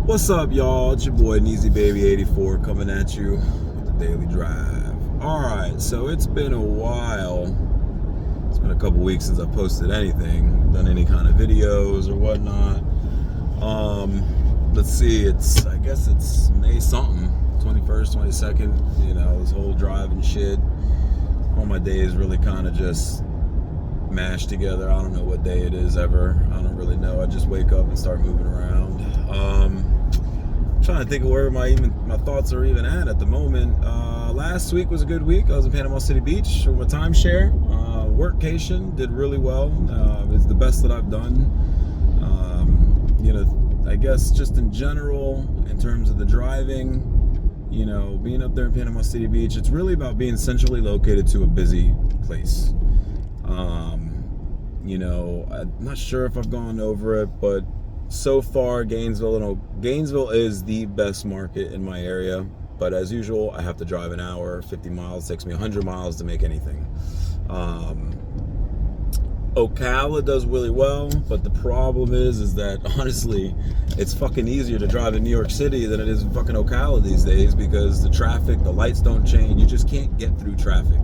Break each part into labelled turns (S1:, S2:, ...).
S1: What's up, y'all? It's your boy Neezy Baby 84 coming at you with the Daily Drive. Alright, so it's been a while. It's been a couple weeks since I've posted anything, done any kind of videos or whatnot. Let's see, I guess it's May something, 21st, 22nd, this whole drive and shit. All my days really kind of just mashed together. I don't know what day it is ever. I don't really know. I just wake up and start moving around. Trying to think of where my thoughts are even at the moment. Last week was a good week. I was in Panama City Beach for my timeshare. Workcation did really well. It's the best that I've done. I guess just in general, in terms of the driving, being up there in Panama City Beach, it's really about being centrally located to a busy place. I'm not sure if I've gone over it, but so far Gainesville is the best market in my area. But as usual, I have to drive an hour, 50 miles. It takes me 100 miles to make anything. Ocala does really well, but the problem is that honestly, it's fucking easier to drive in New York City than it is in fucking Ocala these days, because the traffic, the lights don't change. You just can't get through traffic.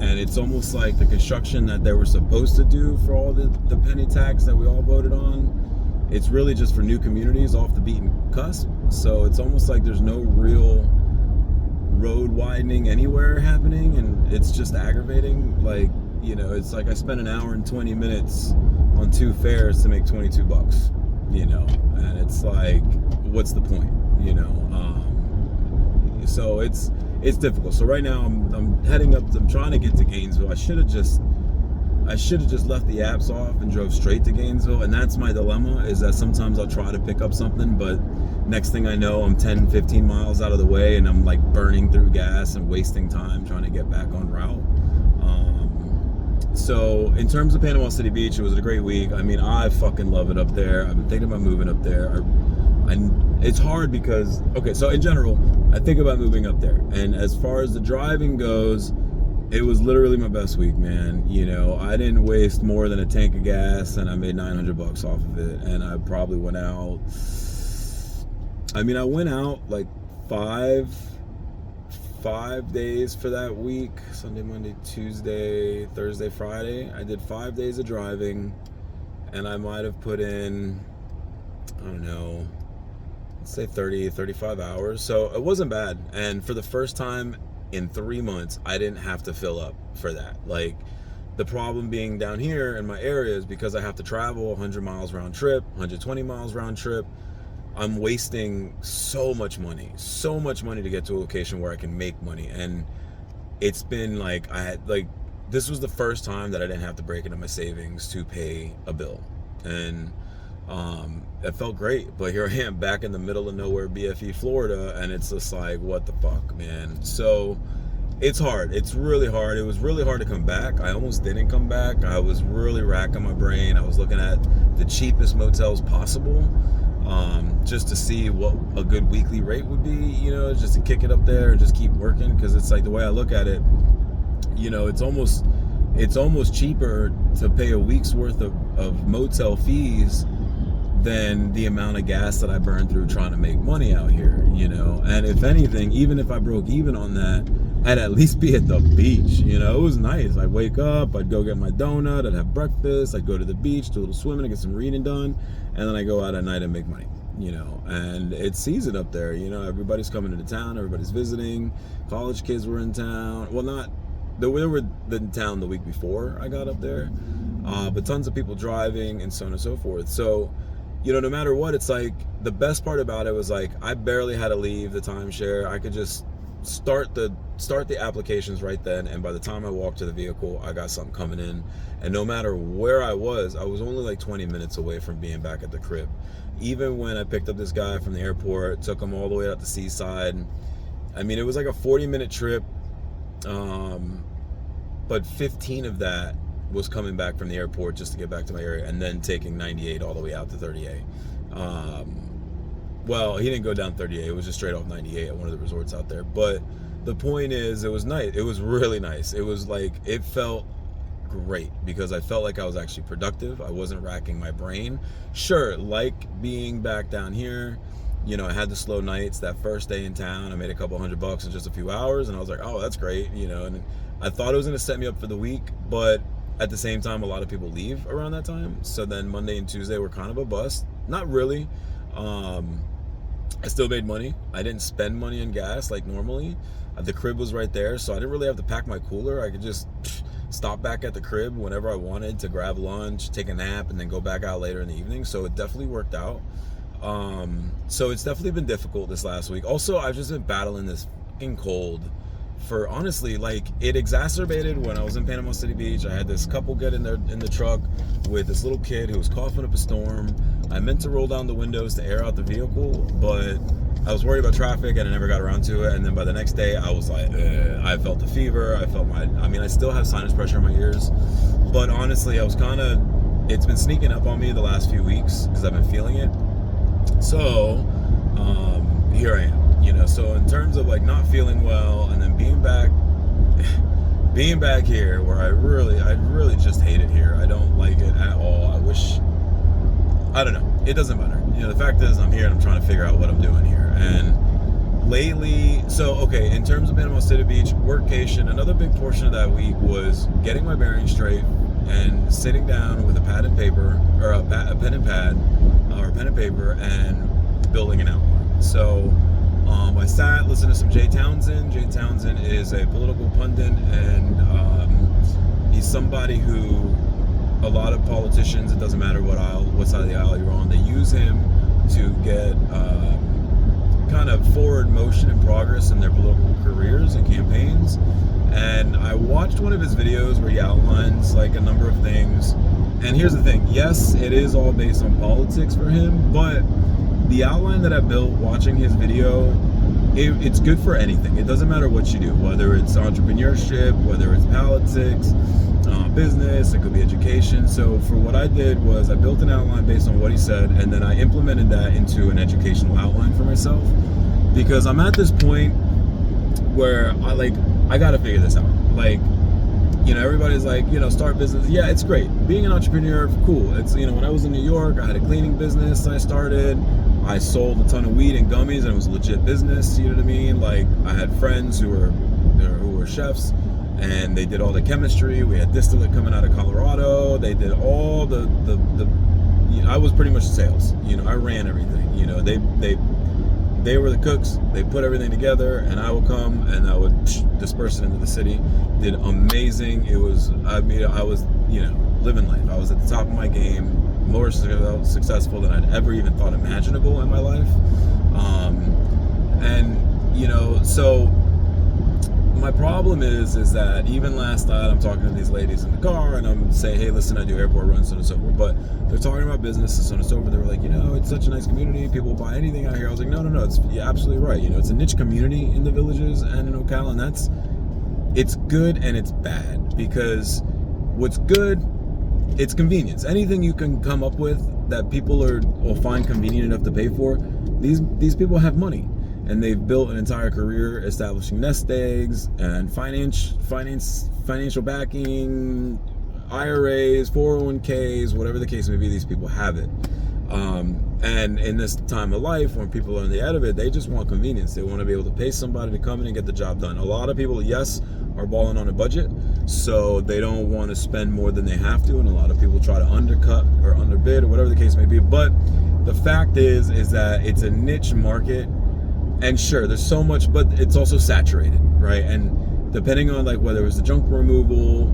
S1: And it's almost like the construction that they were supposed to do for all the penny tax that we all voted on, it's really just for new communities off the beaten cusp. So it's almost like there's no real road widening anywhere happening, and it's just aggravating. It's like I spent an hour and 20 minutes on two fares to make 22 bucks, and it's like, what's the point, so it's difficult. So right now I'm heading up. I'm trying to get to Gainesville. I should have just left the apps off and drove straight to Gainesville. And that's my dilemma, is that sometimes I'll try to pick up something, but next thing I know, I'm 10, 15 miles out of the way, and I'm like burning through gas and wasting time trying to get back on route. So in terms of Panama City Beach, it was a great week. I mean, I fucking love it up there. I've been thinking about moving up there. It's hard because, so in general, I think about moving up there. And as far as the driving goes, it was literally my best week, man. I didn't waste more than a tank of gas, and I made 900 bucks off of it. And I probably went out, I went out like five days for that week. Sunday, Monday, Tuesday, Thursday, Friday. I did 5 days of driving, and I might have put in, I don't know, say 30, 35 hours. So it wasn't bad. And for the first time in 3 months, I didn't have to fill up for that. Like, the problem being down here in my area is because I have to travel 100 miles round trip, 120 miles round trip, I'm wasting so much money to get to a location where I can make money. And it's been like, this was the first time that I didn't have to break into my savings to pay a bill. And it felt great. But here I am back in the middle of nowhere, BFE, Florida, and it's just like, what the fuck, man? So it's hard. It's really hard. It was really hard to come back. I almost didn't come back. I was really racking my brain. I was looking at the cheapest motels possible, just to see what a good weekly rate would be, just to kick it up there and just keep working. Because it's like, the way I look at it, it's almost cheaper to pay a week's worth of motel fees than the amount of gas that I burn through trying to make money out here, and if anything, even if I broke even on that, I'd at least be at the beach. It was nice. I'd wake up, I'd go get my donut, I'd have breakfast, I'd go to the beach, do a little swimming, I'd get some reading done, and then I go out at night and make money, and it's season up there. Everybody's coming into town, everybody's visiting, college kids were in town. Well, they were in town the week before I got up there, but tons of people driving and so on and so forth. So, no matter what, it's like, the best part about it was like, I barely had to leave the timeshare. I could just start the applications right then, and by the time I walked to the vehicle, I got something coming in. And no matter where I was only like 20 minutes away from being back at the crib. Even when I picked up this guy from the airport, took him all the way out to Seaside, it was like a 40-minute trip, but 15 of that was coming back from the airport just to get back to my area, and then taking 98 all the way out to 38. Well, he didn't go down 38. It was just straight off 98 at one of the resorts out there. But the point is, it was nice. It was really nice. It was like, it felt great because I felt like I was actually productive. I wasn't racking my brain. Sure, like being back down here, you know, I had the slow nights. That first day in town, I made a couple $100 in just a few hours, and I was like, oh, that's great, you know. And I thought it was going to set me up for the week, but at the same time, a lot of people leave around that time. So then Monday and Tuesday were kind of a bust. Not really. I still made money. I didn't spend money on gas like normally. The crib was right there, so I didn't really have to pack my cooler. I could just stop back at the crib whenever I wanted to grab lunch, take a nap, and then go back out later in the evening. So it definitely worked out. So it's definitely been difficult this last week. Also, I've just been battling this fucking cold for, honestly, like, it exacerbated when I was in Panama City Beach. I had this couple get in the truck with this little kid who was coughing up a storm. I meant to roll down the windows to air out the vehicle, but I was worried about traffic and I never got around to it. And then by the next day, I was like, I felt the fever. I still have sinus pressure in my ears, but honestly, it's been sneaking up on me the last few weeks because I've been feeling it. So, here I am, you know. So in terms of like not feeling well and then being back here where I really just hate it here. I don't like it at all. I don't know. It doesn't matter. You know, the fact is I'm here and I'm trying to figure out what I'm doing here. And lately, in terms of Panama City Beach, workcation, another big portion of that week was getting my bearings straight and sitting down with a pad and paper, or a pen and pad, or pen and paper, and building an outline. So I sat, listened to some Jay Townsend. Jay Townsend is a political pundit, and he's somebody who a lot of politicians, it doesn't matter what side of the aisle you're on, they use him to get kind of forward motion and progress in their political careers and campaigns. And I watched one of his videos where he outlines like a number of things. And here's the thing, yes, it is all based on politics for him, but the outline that I built watching his video, it's good for anything. It doesn't matter what you do, whether it's entrepreneurship, whether it's politics, business, it could be education. So for what I did was I built an outline based on what he said, and then I implemented that into an educational outline for myself, because I'm at this point where I gotta figure this out. Like, you know, everybody's like, you know, start business. Yeah, it's great. Being an entrepreneur, cool. It's, you know, when I was in New York, I had a cleaning business I started. I sold a ton of weed and gummies, and it was a legit business, you know what I mean? Like, I had friends who were chefs, and they did all the chemistry. We had distillate coming out of Colorado. They did all the you know, I was pretty much sales. You know, I ran everything. You know, they were the cooks. They put everything together, and I would come and I would disperse it into the city. Did amazing. I was, you know, living life. I was at the top of my game, more successful than I'd ever even thought imaginable in my life. And, you know, so my problem is that even last night I'm talking to these ladies in the car and I'm saying, hey, listen, I do airport runs, so on and so forth. But they're talking about business and so on and so forth. They were like, you know, it's such a nice community. People will buy anything out here. I was like, no, you're absolutely right. You know, it's a niche community in the villages and in Ocala, and it's good and it's bad, because what's good, it's convenience. Anything you can come up with that people will find convenient enough to pay for, these people have money. And they've built an entire career establishing nest eggs and financial backing, IRAs, 401ks, whatever the case may be. These people have it. And in this time of life, when people are on the end of it, they just want convenience. They want to be able to pay somebody to come in and get the job done. A lot of people, yes, are balling on a budget, so they don't want to spend more than they have to. And a lot of people try to undercut or underbid or whatever the case may be. But the fact is that it's a niche market. And sure, there's so much, but it's also saturated, right? And depending on like whether it was the junk removal,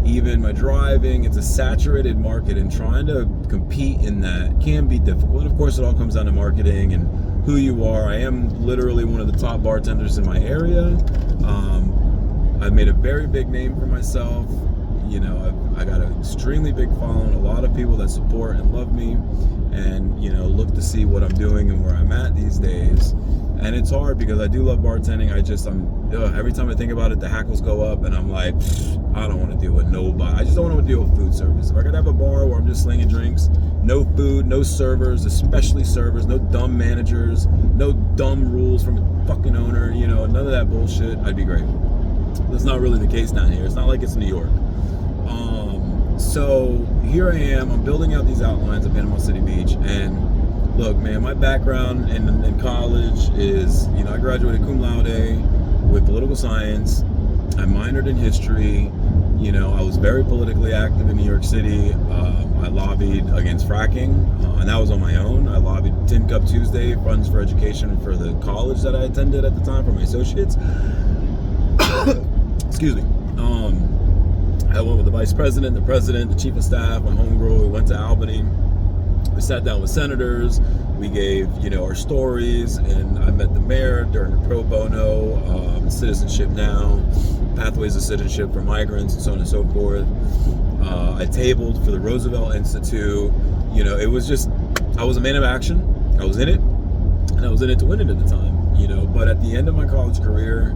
S1: even my driving, it's a saturated market, and trying to compete in that can be difficult. And of course, it all comes down to marketing and who you are. I am literally one of the top bartenders in my area. I've made a very big name for myself. You know, I got an extremely big following, a lot of people that support and love me, and, you know, look to see what I'm doing and where I'm at these days. And it's hard because I do love bartending. Every time I think about it, the hackles go up, and I'm like, I don't want to deal with nobody. I just don't want to deal with food service. If I could have a bar where I'm just slinging drinks, no food, no servers, especially servers, no dumb managers, no dumb rules from a fucking owner, you know, none of that bullshit, I'd be great. That's not really the case down here. It's not like it's New York. So here I am. I'm building out these outlines of Panama City Beach, and look, man, my background in college is, I graduated cum laude with political science. I minored in history. I was very politically active in New York City. I lobbied against fracking, and that was on my own. I lobbied Tin Cup Tuesday, funds for education for the college that I attended at the time for my associates. Excuse me. I went with the vice president, the president, the chief of staff, my homegirl. We went to Albany. We sat down with senators. We gave, our stories, and I met the mayor during the pro bono, Citizenship Now, Pathways to Citizenship for Migrants, and so on and so forth. I tabled for the Roosevelt Institute. It was just, I was a man of action. I was in it, and I was in it to win it at the time, But at the end of my college career,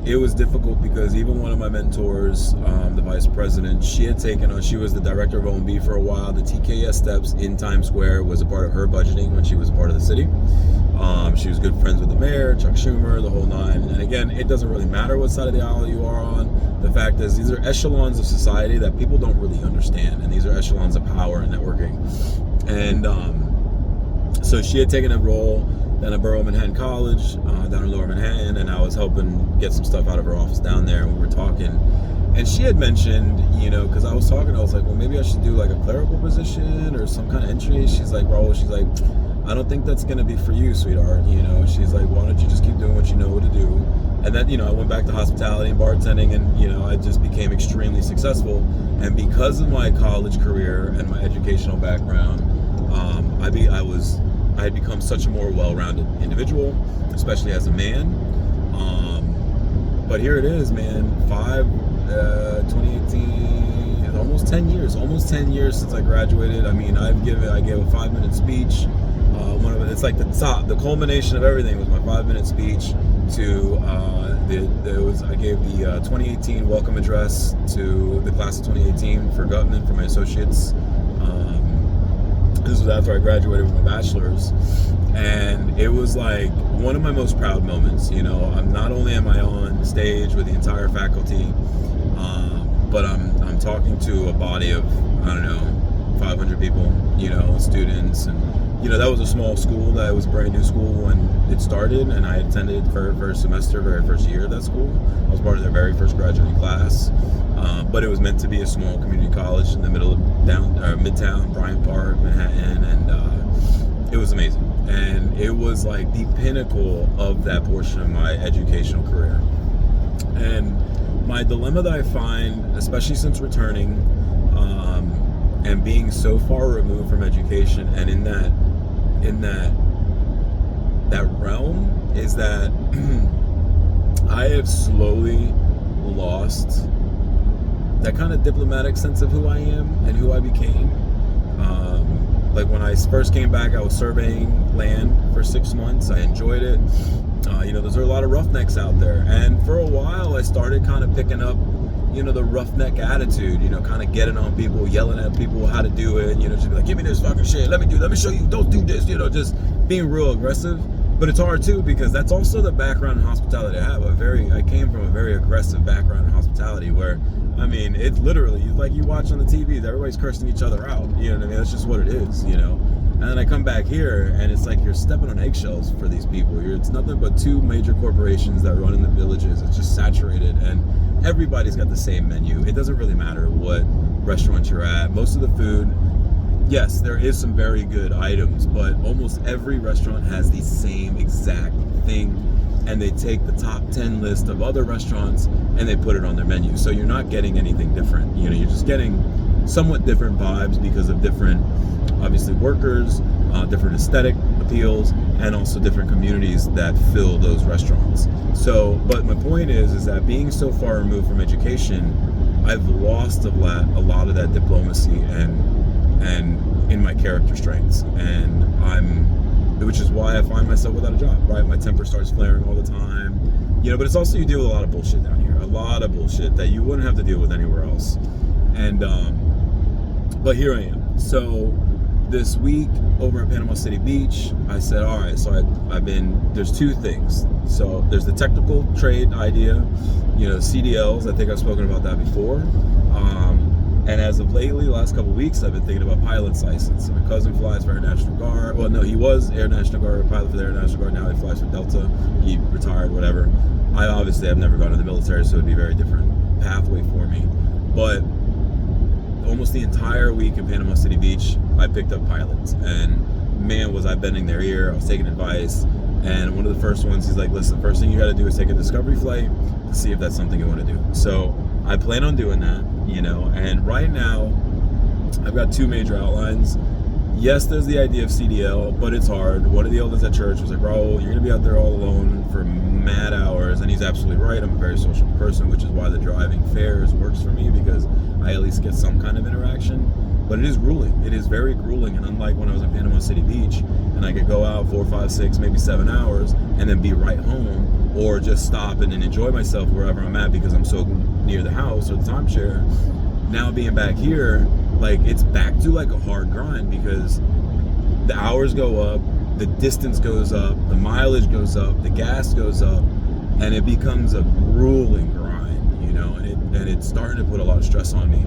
S1: it was difficult because even one of my mentors, the vice president, she was the director of O&B for a while. The TKS steps in Times Square was a part of her budgeting when she was a part of the city. She was good friends with the mayor, Chuck Schumer, the whole nine. And again, it doesn't really matter what side of the aisle you are on. The fact is, these are echelons of society that people don't really understand. And these are echelons of power and networking. And so she had taken a role down at Borough Manhattan College, down in Lower Manhattan, and I was helping get some stuff out of her office down there, and we were talking. And she had mentioned, because I was talking, I was like, well, maybe I should do like a clerical position or some kind of entry. She's like, Raul, she's like, I don't think that's going to be for you, sweetheart. She's like, why don't you just keep doing what you know what to do? And then, I went back to hospitality and bartending, and, I just became extremely successful. And because of my college career and my educational background, I had become such a more well-rounded individual, especially as a man. But here it is, man. 2018, almost 10 years since I graduated. I mean, I gave a 5-minute speech. It's like the culmination of everything was my 5-minute speech to I gave the 2018 welcome address to the class of 2018 for Gutman for my associates. This was after I graduated with my bachelor's, and it was like one of my most proud moments. I'm not only am I on stage with the entire faculty, but I'm talking to a body of 500 people, students, and that was a small school. That was a brand new school when it started, and I attended for first semester, very first year of that school. I was part of their very first graduating class. But it was meant to be a small community college in the middle of Midtown, Bryant Park, Manhattan, and it was amazing. And it was like the pinnacle of that portion of my educational career. And my dilemma that I find, especially since returning, and being so far removed from education, and in that realm, is that I have slowly lost that kind of diplomatic sense of who I am and who I became. Like when I first came back, I was surveying land for 6 months. I enjoyed it. There's a lot of roughnecks out there. And for a while, I started kind of picking up, the roughneck attitude, kind of getting on people, yelling at people how to do it, just be like, give me this fucking shit, let me show you, don't do this, just being real aggressive. But it's hard too, because that's also the background in hospitality I have. I came from a very aggressive background in hospitality where, it's literally like you watch on the TVs, everybody's cursing each other out. That's just what it is, And then I come back here, and it's like you're stepping on eggshells for these people. It's nothing but two major corporations that run in the villages. It's just saturated, and everybody's got the same menu. It doesn't really matter what restaurant you're at. Most of the food, yes, there is some very good items, but almost every restaurant has the same exact thing, and they take the top 10 list of other restaurants and they put it on their menu. So you're not getting anything different. You're just getting somewhat different vibes because of different, obviously, workers, different aesthetic appeals, and also different communities that fill those restaurants. So, but my point is that being so far removed from education, I've lost a lot of that diplomacy and in my character strengths, which is why I find myself without a job, right? My temper starts flaring all the time, but it's also, you deal with a lot of bullshit down here, a lot of bullshit that you wouldn't have to deal with anywhere else. And, but here I am. So this week over at Panama City Beach, I said, all right, so there's two things. So there's the technical trade idea, CDLs, I think I've spoken about that before. And as of lately, the last couple of weeks, I've been thinking about pilot's license. So my cousin flies for Air National Guard. Well, no, he was Air National Guard, pilot for the Air National Guard. Now he flies for Delta. He retired, whatever. I obviously have never gone to the military, so it'd be a very different pathway for me. But almost the entire week in Panama City Beach, I picked up pilots. And man, was I bending their ear. I was taking advice. And one of the first ones, he's like, listen, the first thing you got to do is take a discovery flight to see if that's something you want to do. So I plan on doing that, and right now I've got two major outlines. Yes, there's the idea of CDL, but it's hard. One of the elders at church was like, Raul, you're going to be out there all alone for mad hours. And he's absolutely right. I'm a very social person, which is why the driving fares works for me, because I at least get some kind of interaction. But it is grueling. It is very grueling. And unlike when I was in Panama City Beach and I could go out 4, 5, 6, maybe 7 hours and then be right home, or just stop and then enjoy myself wherever I'm at because I'm so near the house or the timeshare. Now being back here, like, it's back to like a hard grind, because the hours go up, the distance goes up, the mileage goes up, the gas goes up, and it becomes a grueling grind, and it's starting to put a lot of stress on me.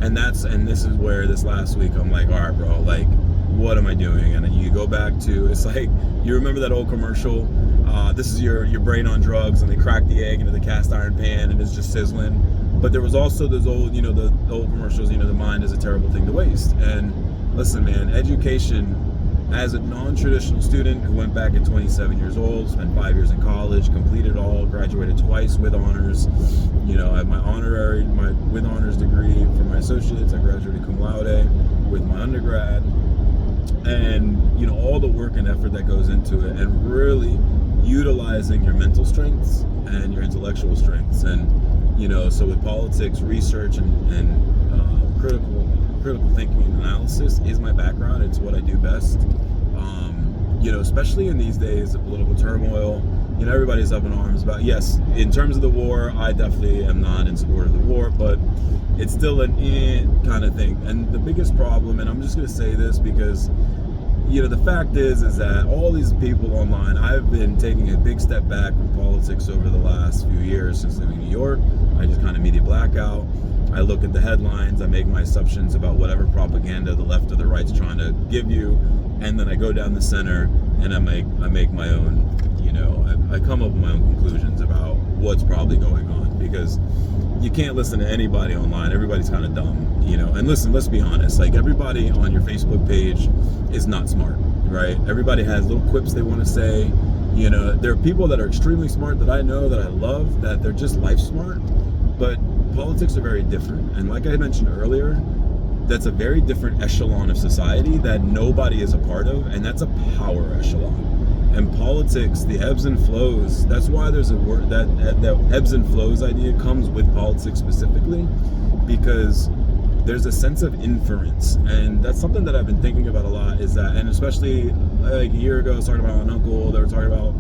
S1: And this is where this last week I'm like, all right, bro, like, what am I doing? And then you go back to, it's like, you remember that old commercial, this is your brain on drugs, and they crack the egg into the cast iron pan and it's just sizzling. But there was also those old, the old commercials, the mind is a terrible thing to waste. And listen, man, education, as a non-traditional student who went back at 27 years old, spent 5 years in college, completed all, graduated twice with honors. I have my with honors degree for my associates. I graduated cum laude with my undergrad. And, all the work and effort that goes into it, and really utilizing your mental strengths and your intellectual strengths. And, so with politics, research, and critical thinking and analysis is my background. It's what I do best. Especially in these days of political turmoil, everybody's up in arms about, yes, in terms of the war, I definitely am not in support of the war, but it's still an kind of thing. And the biggest problem, and I'm just going to say this because, the fact is that all these people online, I've been taking a big step back from politics over the last few years since living in New York. I just kind of media blackout. I look at the headlines, I make my assumptions about whatever propaganda the left or the right's trying to give you, and then I go down the center and I make my own, I come up with my own conclusions about what's probably going on, because you can't listen to anybody online. Everybody's kind of dumb, and listen, let's be honest, like, everybody on your Facebook page is not smart, right? Everybody has little quips they want to say. There are people that are extremely smart that I know, that I love, that they're just life smart, but politics are very different. And like I mentioned earlier, that's a very different echelon of society that nobody is a part of, and that's a power echelon. And politics, the ebbs and flows, that's why there's a word, that ebbs and flows idea comes with politics specifically, because there's a sense of inference. And that's something that I've been thinking about a lot, is that, and especially like a year ago, I was talking about an uncle, they were talking about,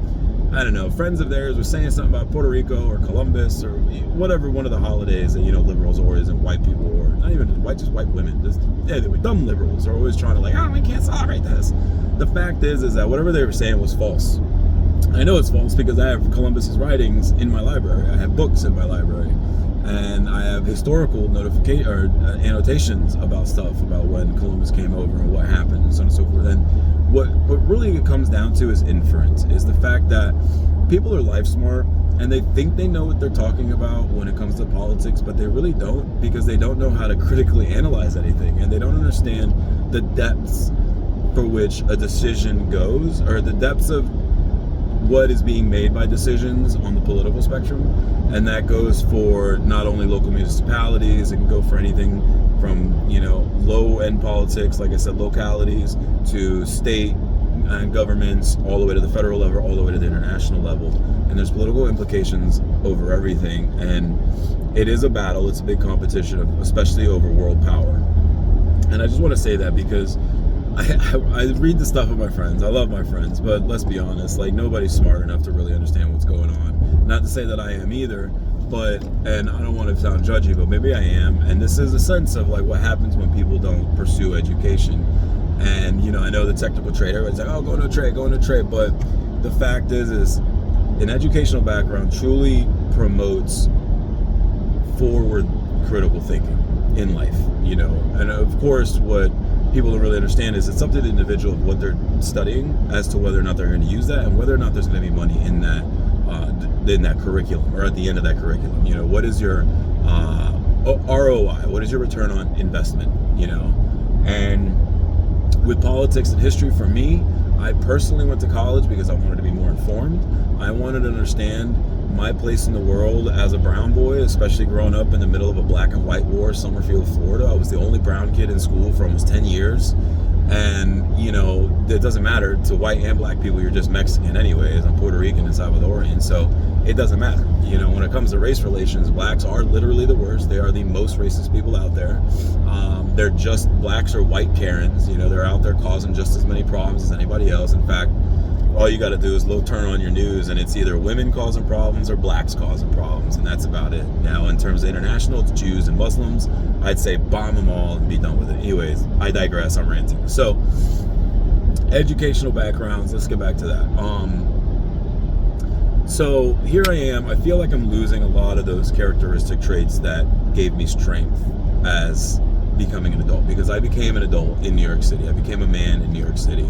S1: I don't know, friends of theirs were saying something about Puerto Rico or Columbus or whatever, one of the holidays that, liberals always, and white people, or not even just white women, they were dumb liberals, are always trying to we can't celebrate this. The fact is that whatever they were saying was false. I know it's false because I have Columbus's writings in my library. I have books in my library, and I have historical annotations about stuff, about when Columbus came over and what happened, and so on and so forth. And what really it comes down to is inference, is the fact that people are life smart and they think they know what they're talking about when it comes to politics, but they really don't, because they don't know how to critically analyze anything, and they don't understand the depths for which a decision goes, or the depths of what is being made by decisions on the political spectrum. And that goes for not only local municipalities, it can go for anything from, low-end politics, like I said, localities, to state and governments, all the way to the federal level, all the way to the international level. And there's political implications over everything. And it is a battle. It's a big competition, especially over world power. And I just want to say that because I read the stuff of my friends. I love my friends, but let's be honest, like, nobody's smart enough to really understand what's going on. Not to say that I am either, but, and I don't want to sound judgy, but maybe I am. And this is a sense of like what happens when people don't pursue education. And, I know the technical trade, everybody's like, oh, go into trade. But the fact is an educational background truly promotes forward critical thinking in life, you know. And of course, what people don't really understand is it's up to the individual of what they're studying as to whether or not they're going to use that, and whether or not there's going to be money in that curriculum, or at the end of that curriculum. You know, what is your ROI? What is your return on investment? You know, and with politics and history, for me, I personally went to college because I wanted to be more informed. I wanted to understand my place in the world as a brown boy, especially growing up in the middle of a black and white war, Summerfield, Florida. I was the only brown kid in school for almost 10 years. And, you know, it doesn't matter to white and black people, you're just Mexican anyways. I'm Puerto Rican and Salvadorian, so it doesn't matter. You know, when it comes to race relations, blacks are literally the worst. They are the most racist people out there. They're just blacks or white Karens. You know, they're out there causing just as many problems as anybody else. In fact, all you got to do is turn on your news, and it's either women causing problems or blacks causing problems, and that's about it. Now, in terms of international, it's Jews and Muslims. I'd say bomb them all and be done with it. Anyways, I digress. I'm ranting. So, educational backgrounds. Let's get back to that. So here I am. I feel like I'm losing a lot of those characteristic traits that gave me strength as becoming an adult, because I became an adult in New York City. I became a man in New York City.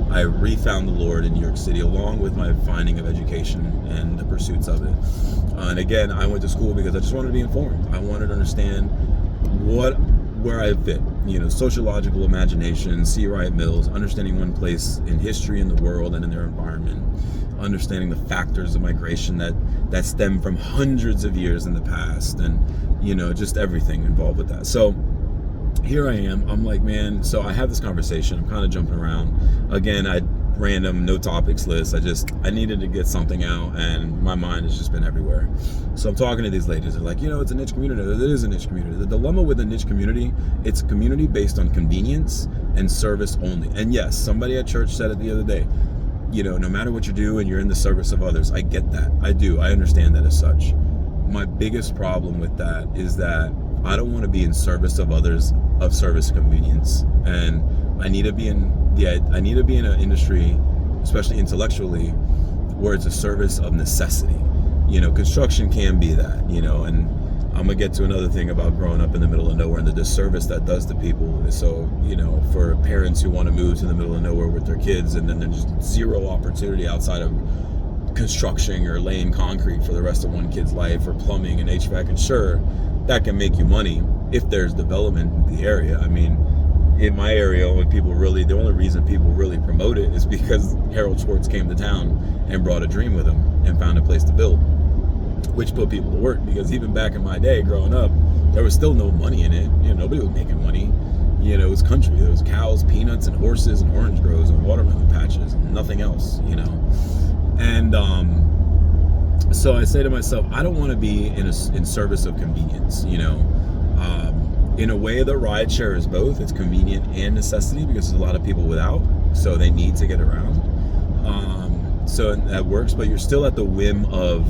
S1: I refound the Lord in New York City, along with my finding of education and the pursuits of it. And again, I went to school because I just wanted to be informed. I wanted to understand where I fit, you know, sociological imagination, C. Wright Mills, understanding one place in history, in the world, and in their environment, understanding the factors of migration that stem from hundreds of years in the past, and, you know, just everything involved with that. So here I am. I'm like, man, so I have this conversation. I'm kind of jumping around. Again, random, no topics list. I needed to get something out, and my mind has just been everywhere. So I'm talking to these ladies. They're like, you know, it's a niche community. It is a niche community. The dilemma with a niche community, it's a community based on convenience and service only. And yes, somebody at church said it the other day. You know, no matter what you do and you're in the service of others. I get that. I do. I understand that as such. My biggest problem with that is that I don't want to be in service of others, of service convenience. And I need to be in an industry, especially intellectually, where it's a service of necessity. You know, construction can be that, you know, and I'm gonna get to another thing about growing up in the middle of nowhere and the disservice that does to people. So, you know, for parents who want to move to the middle of nowhere with their kids, and then there's just zero opportunity outside of construction or laying concrete for the rest of one kid's life, or plumbing and HVAC, and sure, that can make you money if there's development in the area. I mean, in my area, the only reason people really promote it is because Harold Schwartz came to town and brought a dream with him and found a place to build, which put people to work. Because even back in my day, growing up, there was still no money in it. You know, nobody was making money. You know, it was country. There was cows, peanuts, and horses, and orange groves, and watermelon patches, and nothing else, you know. And so I say to myself, I don't want to be in service of convenience, you know. In a way, the rideshare is both. It's convenient and necessity, because there's a lot of people without, so they need to get around. So that works, but you're still at the whim of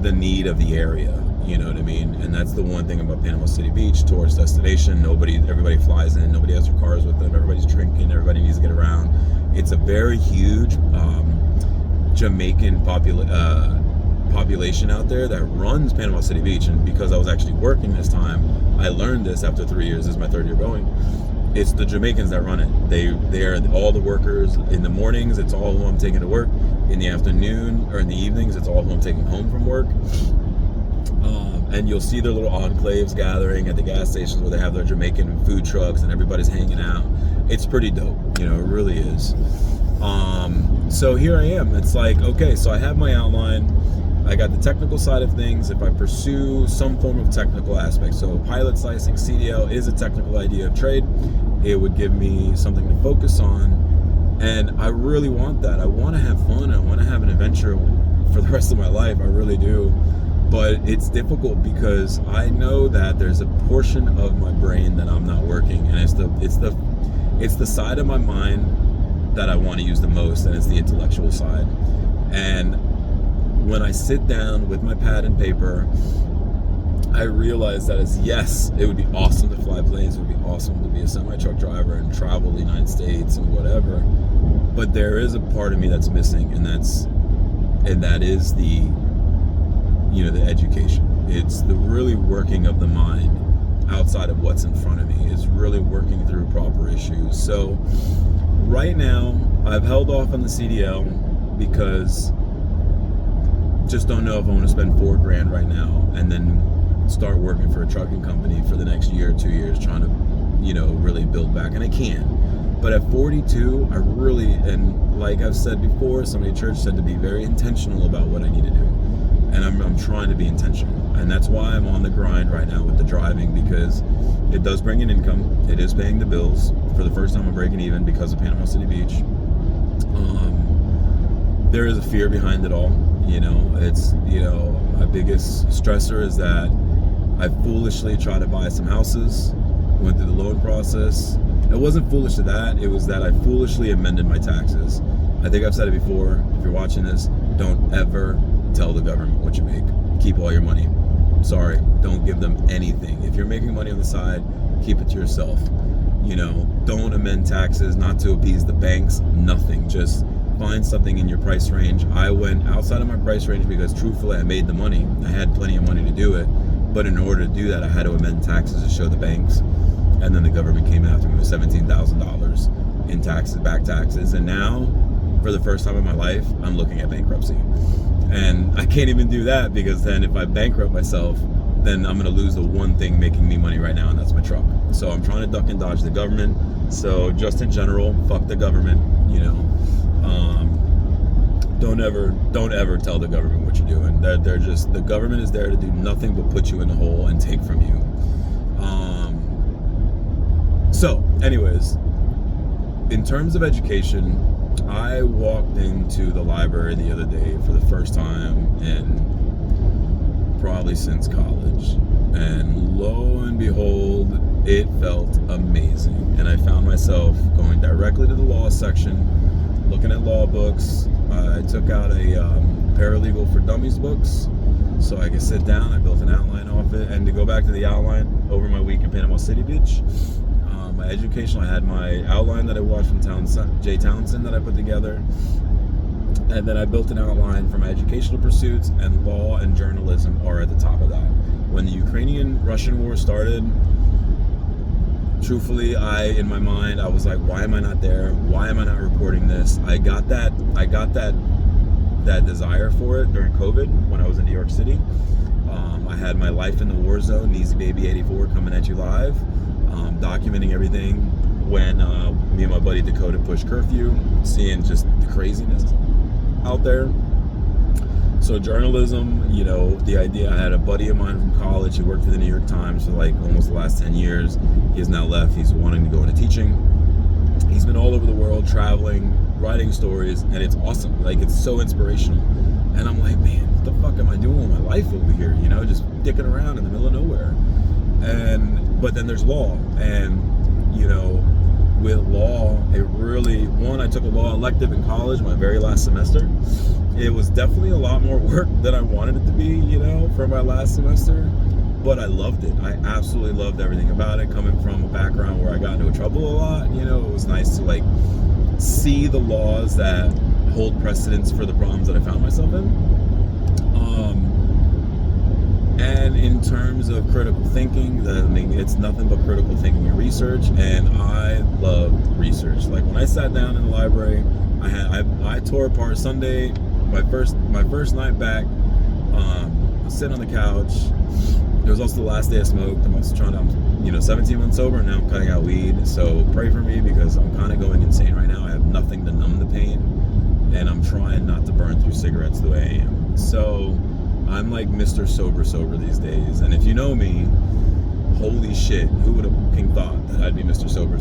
S1: the need of the area, you know what I mean? And that's the one thing about Panama City Beach, tourist destination. Everybody flies in, nobody has their cars with them, everybody's drinking, everybody needs to get around. It's a very huge Jamaican population out there that runs Panama City Beach. And because I was actually working this time, I learned this after 3 years. This is my third year going. It's the Jamaicans that run it. They are all the workers. In the mornings, it's all who I'm taking to work. In the afternoon or in the evenings, it's all who I'm taking home from work. And you'll see their little enclaves gathering at the gas stations where they have their Jamaican food trucks and everybody's hanging out. It's pretty dope, you know, it really is. So here I am. It's like, okay, so I have my outline. I got the technical side of things. If I pursue some form of technical aspect, so pilot's license, CDL is a technical idea of trade. It would give me something to focus on. And I really want that. I want to have fun. I want to have an adventure for the rest of my life. I really do. But it's difficult because I know that there's a portion of my brain that I'm not working, and it's the side of my mind that I want to use the most, and it's the intellectual side. And when I sit down with my pad and paper, I realize that yes, it would be awesome to fly planes. It would be awesome to be a semi-truck driver and travel the United States and whatever. But there is a part of me that's missing, and that is the education. It's the really working of the mind outside of what's in front of me. It's really working through proper issues. So right now, I've held off on the CDL because just don't know if I want to spend $4,000 right now and then start working for a trucking company for the next year or 2 years trying to, really build back. And I can. But at 42, I really, and like I've said before, somebody at church said to be very intentional about what I need to do. And I'm trying to be intentional. And that's why I'm on the grind right now with the driving, because it does bring in income. It is paying the bills. For the first time, I'm breaking even because of Panama City Beach. There is a fear behind it all. It's, my biggest stressor is that I foolishly tried to buy some houses, went through the loan process. It wasn't foolish to that. It was that I foolishly amended my taxes. I think I've said it before. If you're watching this, don't ever tell the government what you make. Keep all your money. Sorry, don't give them anything. If you're making money on the side, keep it to yourself. Don't amend taxes, not to appease the banks, nothing. Just find something in your price range. I went outside of my price range because truthfully I made the money. I had plenty of money to do it. But in order to do that, I had to amend taxes to show the banks. And then the government came after me with $17,000 in taxes, back taxes. And now, for the first time in my life, I'm looking at bankruptcy. And I can't even do that because then if I bankrupt myself, then I'm going to lose the one thing making me money right now, and that's my truck. So I'm trying to duck and dodge the government. So just in general, fuck the government, Don't ever tell the government what you're doing. They're just, the government is there to do nothing but put you in the hole and take from you. So anyways, in terms of education, I walked into the library the other day for the first time in probably since college, and lo and behold, it felt amazing. And I found myself going directly to the law section, looking at law books. I took out a Paralegal for Dummies books so I could sit down. I built an outline off it, and to go back to the outline over my week in Panama City Beach, my education, I had my outline that I watched from Jay Townsend that I put together, and then I built an outline for my educational pursuits, and law and journalism are at the top of that. When the Ukrainian-Russian war started, truthfully, in my mind, I was like, why am I not there? Why am I not reporting this? I got that desire for it during COVID when I was in New York City. I had my Life in the War Zone, Easy Baby 84 coming at you live, documenting everything when me and my buddy Dakota pushed curfew, seeing just the craziness out there. So journalism, the idea, I had a buddy of mine from college who worked for the New York Times for like almost the last 10 years. He has now left. He's wanting to go into teaching. He's been all over the world, traveling, writing stories, and it's awesome. Like, it's so inspirational. And I'm like, man, what the fuck am I doing with my life over here? Just dicking around in the middle of nowhere. But then there's law, and with law, it really, I took a law elective in college, my very last semester. It was definitely a lot more work than I wanted it to be, for my last semester, but I loved it. I absolutely loved everything about it. Coming from a background where I got into trouble a lot, it was nice to see the laws that hold precedence for the problems that I found myself in. And in terms of critical thinking, it's nothing but critical thinking and research, and I love research. Like, when I sat down in the library, I tore apart Sunday, my first night back. I was sitting on the couch. It was also the last day I smoked. I'm 17 months sober, and now I'm cutting out weed. So pray for me, because I'm kind of going insane right now. I have nothing to numb the pain, and I'm trying not to burn through cigarettes the way I am. So I'm like Mr. Sober these days. And if you know me, holy shit, who would have fucking thought that I'd be Mr. Sober?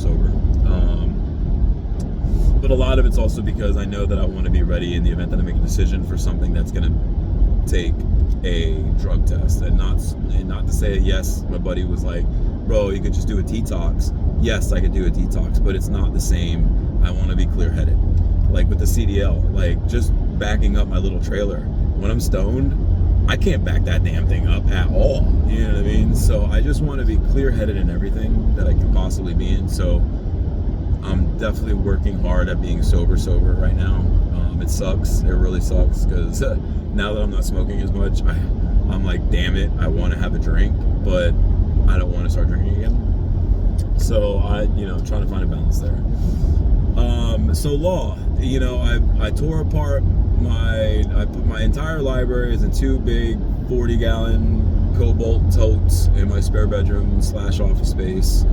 S1: But a lot of it's also because I know that I want to be ready in the event that I make a decision for something that's going to take a drug test. And not to say, yes, my buddy was like, bro, you could just do a detox. Yes, I could do a detox, but it's not the same. I want to be clear-headed. Like with the CDL, like just backing up my little trailer. When I'm stoned, I can't back that damn thing up at all. You know what I mean? So I just want to be clear-headed in everything that I can possibly be in. So I'm definitely working hard at being sober right now. It sucks. It really sucks, because now that I'm not smoking as much, I'm like, damn it, I want to have a drink, but I don't want to start drinking again. So I'm trying to find a balance there. So law, I tore apart I put my entire libraries in 2 big 40-gallon Cobalt totes in my spare bedroom / office space,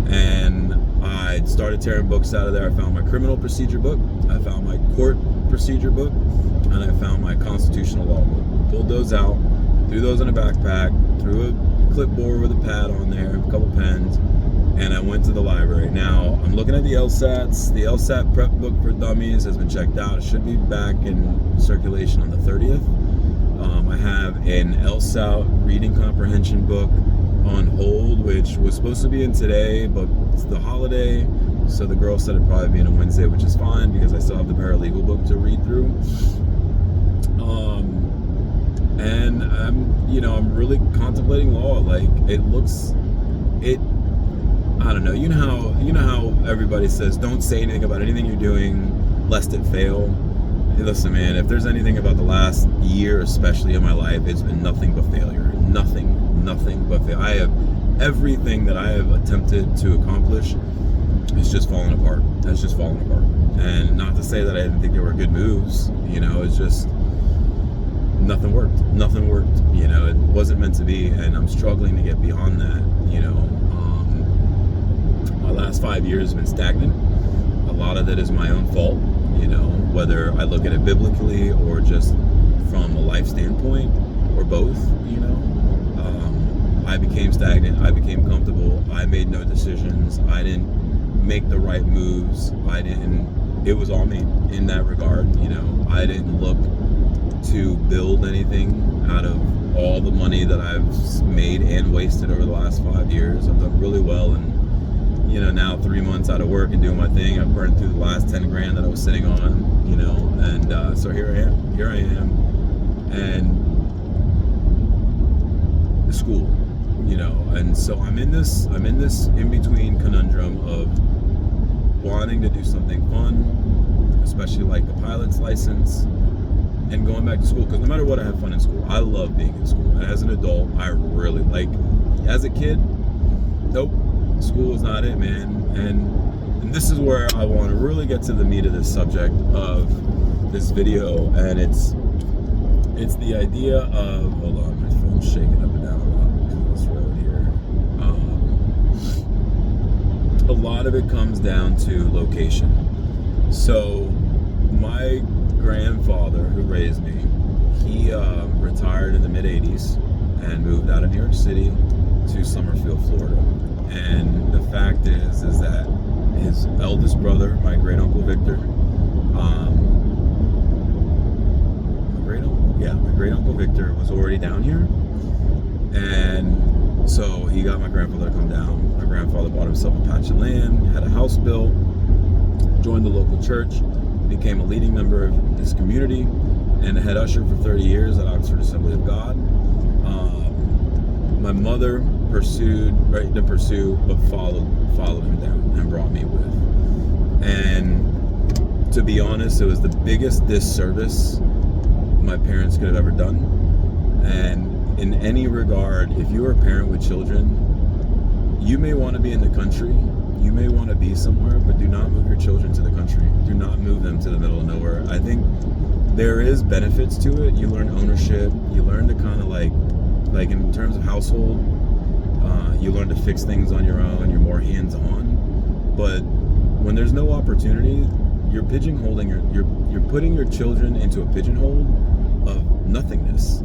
S1: and I started tearing books out of there. I found my criminal procedure book, I found my court procedure book, and I found my constitutional law book. Pulled those out, threw those in a backpack, threw a clipboard with a pad on there, a couple pens, and I went to the library. Now, I'm looking at the LSATs. The LSAT prep book for dummies has been checked out. It should be back in circulation on the 30th. I have an LSAT reading comprehension book on hold, which was supposed to be in today, but it's the holiday, so the girl said it'd probably be in on Wednesday, which is fine because I still have the paralegal book to read through. And I'm really contemplating law. Like, I don't know. You know how everybody says don't say anything about anything you're doing lest it fail. Hey, listen, man, if there's anything about the last year, especially in my life, it's been nothing but failure. Nothing but failure. I have everything that I have attempted to accomplish is just falling apart. It's just falling apart. And not to say that I didn't think there were good moves. It's just nothing worked. It wasn't meant to be, and I'm struggling to get beyond that. My last 5 years have been stagnant. A lot of it is my own fault, whether I look at it biblically or just from a life standpoint, or both. I became stagnant. I became comfortable. I made no decisions. I didn't make the right moves. It was all me in that regard. I didn't look to build anything out of all the money that I've made and wasted over the last 5 years. I've done really well, and now 3 months out of work and doing my thing, I've burned through the last 10 grand that I was sitting on, and so here I am, and the school, and so I'm in this in-between conundrum of wanting to do something fun, especially like the pilot's license, and going back to school, because no matter what, I have fun in school. I love being in school, and as an adult, I really like. As a kid, nope, school is not it, man. And this is where I want to really get to the meat of this subject of this video, and it's the idea of, hold on, my phone's shaking up and down a lot because of this road here. A lot of it comes down to location. So my grandfather, who raised me, he retired in the mid-'80s and moved out of New York City to Summerfield, Florida. And the fact is that his eldest brother, my great uncle Victor, my great uncle Victor was already down here, and so he got my grandfather to come down. My grandfather bought himself a patch of land, had a house built, joined the local church, became a leading member of this community, and a head usher for 30 years at Oxford Assembly of God. My mother didn't pursue, but followed him down and brought me with. And to be honest, it was the biggest disservice my parents could have ever done. And in any regard, if you're a parent with children, you may want to be in the country, you may want to be somewhere, but do not move your children to the country. Do not move them to the middle of nowhere. I think there is benefits to it. You learn ownership. You learn to kind of like in terms of household, you learn to fix things on your own. You're more hands-on. But when there's no opportunity, you're pigeonholing you're putting your children into a pigeonhole of nothingness.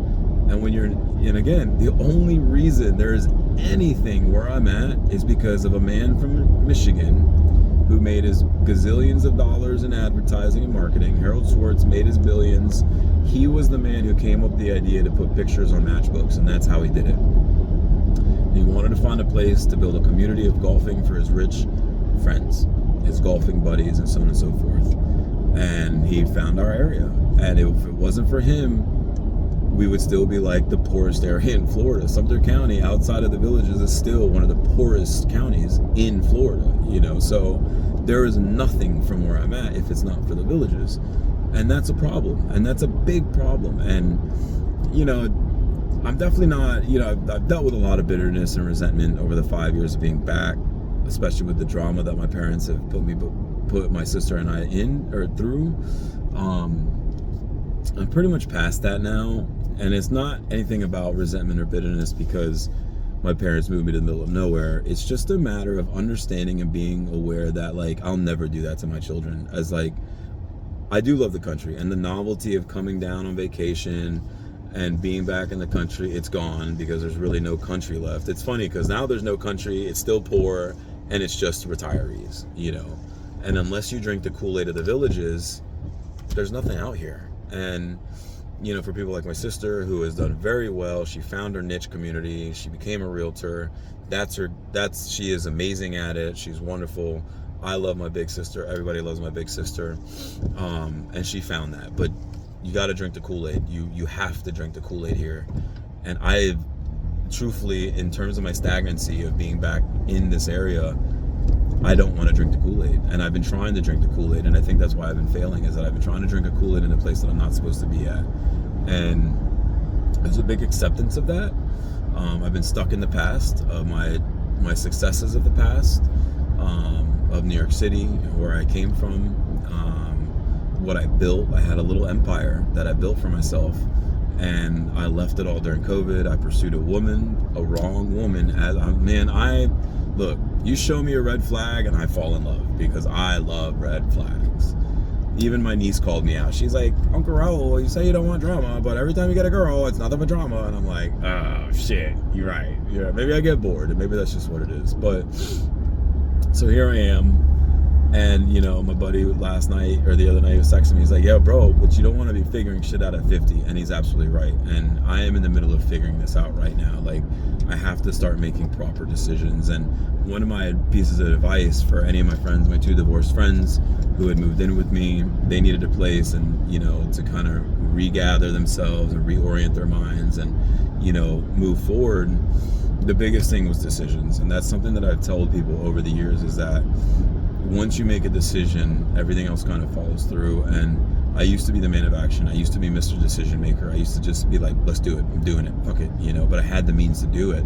S1: And again, the only reason there is anything where I'm at is because of a man from Michigan who made his gazillions of dollars in advertising and marketing. Harold Schwartz made his billions. He was the man who came up with the idea to put pictures on matchbooks, and that's how he did it. He wanted to find a place to build a community of golfing for his rich friends, his golfing buddies, and so on and so forth. And he found our area. And if it wasn't for him, we would still be like the poorest area in Florida. Sumter County, outside of the villages, is still one of the poorest counties in Florida, so there is nothing from where I'm at if it's not for the villages. And that's a problem, and that's a big problem. And I'm definitely not, I've dealt with a lot of bitterness and resentment over the 5 years of being back, especially with the drama that my parents have put my sister and I in or through. I'm pretty much past that now, and it's not anything about resentment or bitterness because my parents moved me to the middle of nowhere. It's just a matter of understanding and being aware that, like, I'll never do that to my children. As, like, I do love the country, and the novelty of coming down on vacation and being back in the country, it's gone because there's really no country left. It's funny because now there's no country, it's still poor, and it's just retirees, and unless you drink the Kool-Aid of the villages, there's nothing out here. And for people like my sister, who has done very well, she found her niche community, she became a realtor. She is amazing at it. She's wonderful. I love my big sister. Everybody loves my big sister. And she found that. But you got to drink the Kool-Aid. You have to drink the Kool-Aid here. And I, truthfully, in terms of my stagnancy of being back in this area, I don't want to drink the Kool-Aid. And I've been trying to drink the Kool-Aid, and I think that's why I've been failing, is that I've been trying to drink a Kool-Aid in a place that I'm not supposed to be at. And there's a big acceptance of that. I've been stuck in the past of my successes of the past, of New York City, where I came from, what I built. I had a little empire that I built for myself, and I left it all during COVID. I pursued a wrong woman. Look, you show me a red flag and I fall in love, because I love red flags. Even my niece called me out. She's like, Uncle Raul, you say you don't want drama, but every time you get a girl, it's nothing but drama. And I'm like, oh, shit, you're right. Yeah, maybe I get bored, and maybe that's just what it is. But, so here I am. And, my buddy last night or the other night was texting me. He's like, yeah, bro, but you don't want to be figuring shit out at 50. And he's absolutely right. And I am in the middle of figuring this out right now. Like, I have to start making proper decisions. And one of my pieces of advice for any of my friends, my 2 divorced friends who had moved in with me, they needed a place and, to kind of regather themselves and reorient their minds and, move forward. The biggest thing was decisions. And that's something that I've told people over the years, is that once you make a decision, everything else kind of follows through. And I used to be the man of action. I used to be Mr. Decision Maker. I used to just be like, let's do it. I'm doing it. Fuck it. But I had the means to do it.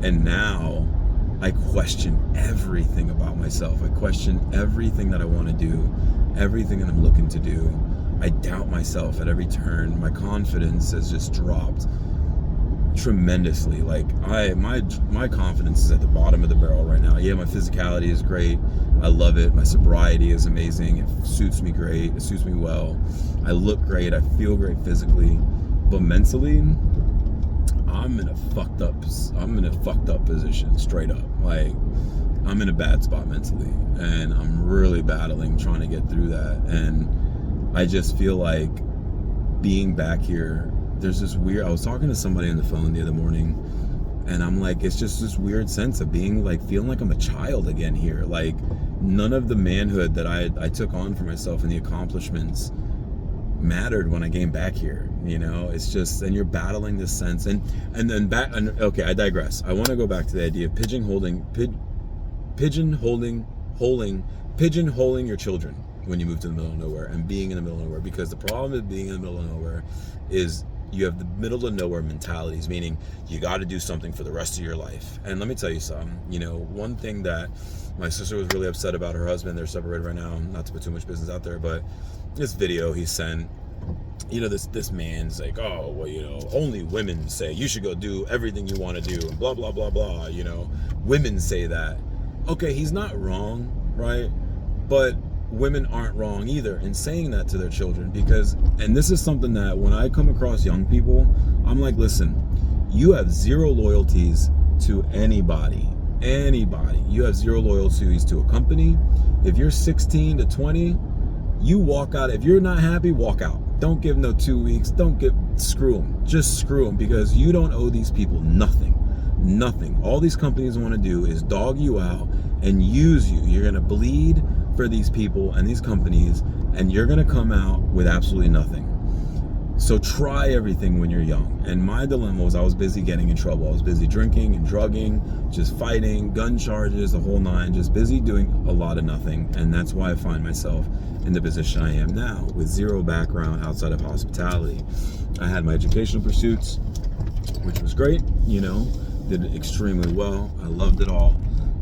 S1: And now I question everything about myself. I question everything that I want to do, everything that I'm looking to do. I doubt myself at every turn. My confidence has just dropped tremendously. Like, my confidence is at the bottom of the barrel right now. Yeah, my physicality is great. I love it. My sobriety is amazing. It suits me great. It suits me well. I look great. I feel great physically, but mentally, I'm in a fucked up position, straight up. Like, I'm in a bad spot mentally, and I'm really battling trying to get through that. And I just feel like being back here, there's this weird, I was talking to somebody on the phone the other morning, and I'm like, it's just this weird sense of being like, feeling like I'm a child again here. Like, none of the manhood that I took on for myself and the accomplishments mattered when I came back here. It's just, and you're battling this sense, and then back, and okay, I digress. I want to go back to the idea of pigeonholing your children when you move to the middle of nowhere and being in the middle of nowhere. Because the problem with being in the middle of nowhere is you have the middle of nowhere mentalities, meaning you got to do something for the rest of your life. And let me tell you something, one thing that my sister was really upset about her husband, they're separated right now, not to put too much business out there, but this video he sent, this man's like, oh, well, only women say you should go do everything you want to do, and blah, blah, blah, blah, women say that. Okay, he's not wrong, right? But women aren't wrong either in saying that to their children, because, and this is something that when I come across young people, I'm like, listen, you have zero loyalties to anybody. You have zero loyalties to a company. If you're 16 to 20, you walk out. If you're not happy, walk out. Don't give no 2 weeks. Screw them. Just screw them, because you don't owe these people nothing. All these companies want to do is dog you out and use you. You're going to bleed for these people and these companies, and you're going to come out with absolutely nothing. So try everything when you're young. And my dilemma was, I was busy getting in trouble. I was busy drinking and drugging, just fighting, gun charges, the whole nine, just busy doing a lot of nothing. And that's why I find myself in the position I am now, with zero background outside of hospitality. I had my educational pursuits, which was great, did it extremely well. I loved it all.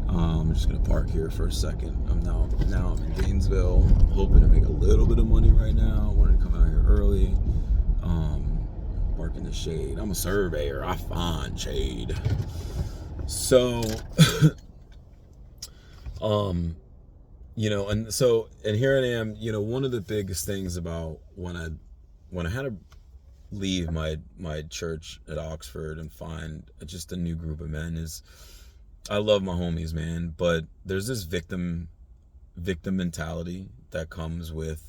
S1: I'm just gonna park here for a second. Now I'm in Gainesville. I'm hoping to make a little bit of money right now. I wanted to come out here early. Park in the shade. I'm a surveyor. I find shade. So, and here I am. One of the biggest things about when I had to leave my church at Oxford and find just a new group of men is, I love my homies, man, but there's this victim mentality that comes with,